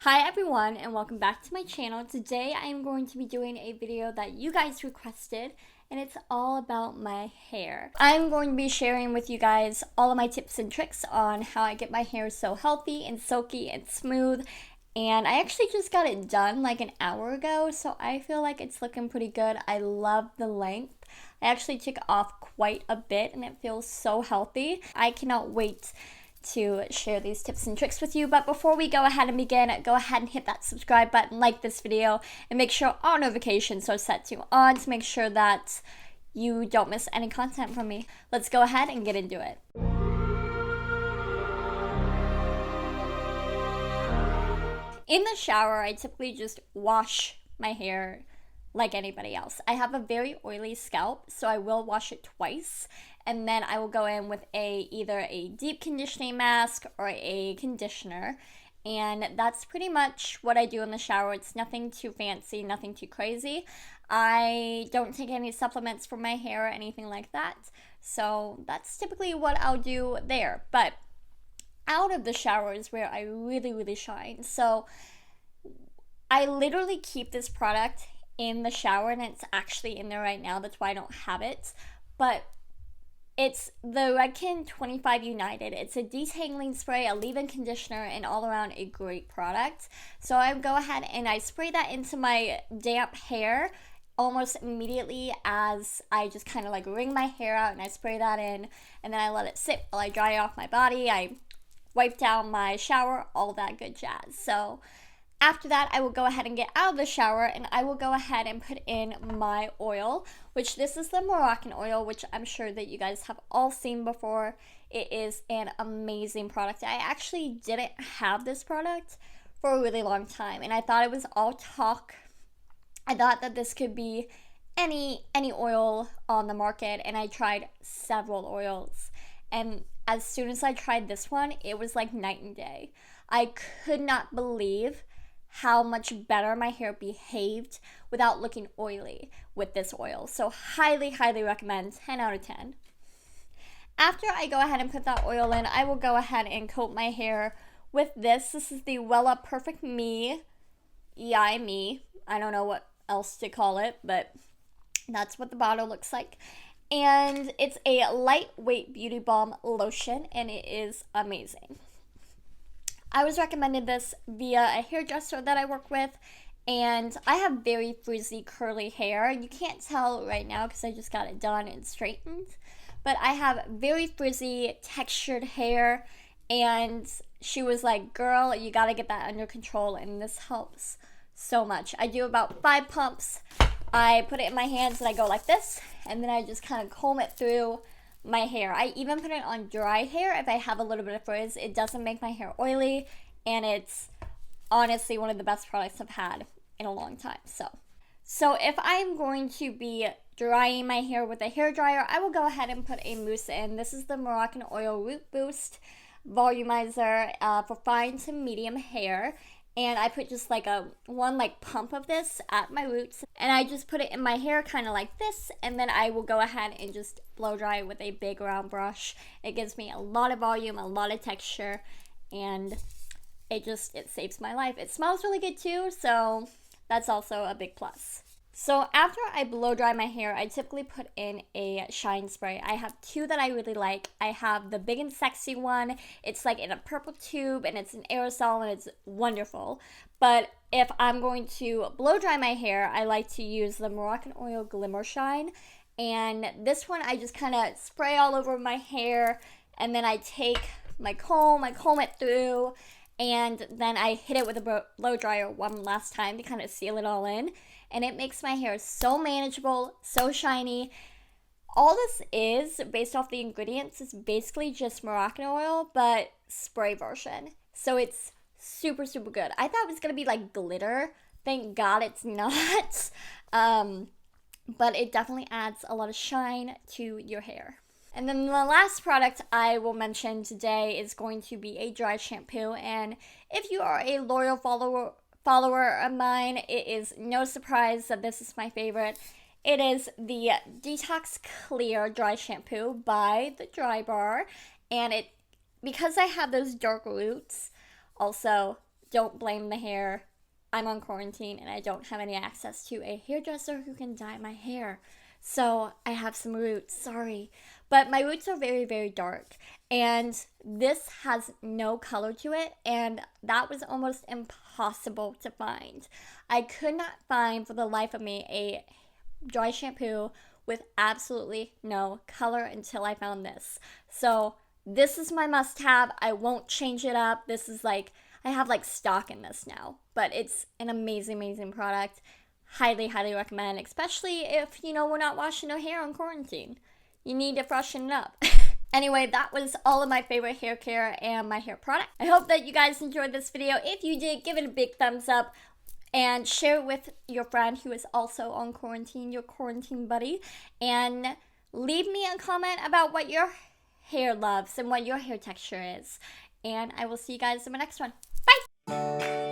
Hi everyone and welcome back to my channel. Today I am going to be doing a video that you guys requested and it's all about my hair. I'm going to be sharing with you guys all of my tips and tricks on how I get my hair so healthy and silky and smooth. And I actually just got it done like an hour ago, so I feel like it's looking pretty good. I love the length. I actually took off quite a bit and it feels so healthy. I cannot wait to share these tips and tricks with you. But before we go ahead and begin, go ahead and hit that subscribe button, like this video, and make sure all notifications are set to on to make sure that you don't miss any content from me. Let's go ahead and get into it. In the shower, I typically just wash my hair like anybody else. I have a very oily scalp, so I will wash it twice, and then I will go in with either a deep conditioning mask or a conditioner, and that's pretty much what I do in the shower. It's nothing too fancy, nothing too crazy. I don't take any supplements for my hair or anything like that, so that's typically what I'll do there. But out of the shower is where I really shine. So I literally keep this product in the shower, and it's actually in there right now. That's why I don't have it. But it's the Redken 25 United. It's a detangling spray, a leave-in conditioner, and all around a great product. So I go ahead and I spray that into my damp hair almost immediately as I just kind of like wring my hair out, and I spray that in, and then I let it sit while I dry it off my body. I wipe down my shower, all that good jazz. So after that, I will go ahead and get out of the shower, and I will go ahead and put in my oil, which this is the Moroccan oil, which I'm sure that you guys have all seen before. It is an amazing product. I actually didn't have this product for a really long time, and I thought it was all talk. I thought that this could be any oil on the market, and I tried several oils, and as soon as I tried this one, it was like night and day. I could not believe how much better my hair behaved without looking oily with this oil. So highly recommend, 10 out of 10. After I go ahead and put that oil in, I will go ahead and coat my hair with this. This is the Wella Perfect Me, Me. I don't know what else to call it, but that's what the bottle looks like. And it's a lightweight beauty balm lotion, and it is amazing. I was recommended this via a hairdresser that I work with, and I have very frizzy, curly hair. You can't tell right now because I just got it done and straightened, but I have very frizzy, textured hair, and she was like, girl, you gotta get that under control, and this helps so much. I do about 5 pumps. I put it in my hands and I go like this, and then I just kind of comb it through my hair. I even put it on dry hair if I have a little bit of frizz. It doesn't make my hair oily, and it's honestly one of the best products I've had in a long time. So if I'm going to be drying my hair with a hair dryer, I will go ahead and put a mousse in. This is the Moroccan Oil Root Boost Volumizer for fine to medium hair. And I put just like one pump of this at my roots, and I just put it in my hair kind of like this, and then I will go ahead and just blow dry it with a big round brush. It gives me a lot of volume, a lot of texture, and it saves my life. It smells really good too, so that's also a big plus. So after I blow dry my hair, I typically put in a shine spray. I have 2 that I really like. I have the Big and Sexy one. It's like in a purple tube, and it's an aerosol, and it's wonderful. But if I'm going to blow dry my hair, I like to use the Moroccan Oil Glimmer Shine. And this one I just kind of spray all over my hair, and then I take my comb, I comb it through, and then I hit it with a blow dryer one last time to kind of seal it all in. And it makes my hair so manageable, so shiny. All this is, based off the ingredients, is basically just Moroccan oil, but spray version. So it's super good. I thought it was going to be like glitter. Thank God it's not. But it definitely adds a lot of shine to your hair. And then the last product I will mention today is going to be a dry shampoo. And if you are a loyal follower of mine, it is no surprise that this is my favorite. It is the Detox Clear Dry Shampoo by the Dry Bar, and because I have those dark roots, also don't blame the hair. I'm on quarantine and I don't have any access to a hairdresser who can dye my hair. So I have some roots, sorry. But my roots are very, very dark. And this has no color to it. And that was almost impossible to find. I could not find for the life of me a dry shampoo with absolutely no color until I found this. So this is my must-have. I won't change it up. This is like, I have like stock in this now. But it's an amazing, amazing product. Highly, highly recommend, especially if, we're not washing our hair on quarantine. You need to freshen it up. Anyway, that was all of my favorite hair care and my hair product. I hope that you guys enjoyed this video. If you did, give it a big thumbs up and share it with your friend who is also on quarantine, your quarantine buddy. And leave me a comment about what your hair loves and what your hair texture is. And I will see you guys in my next one. Bye!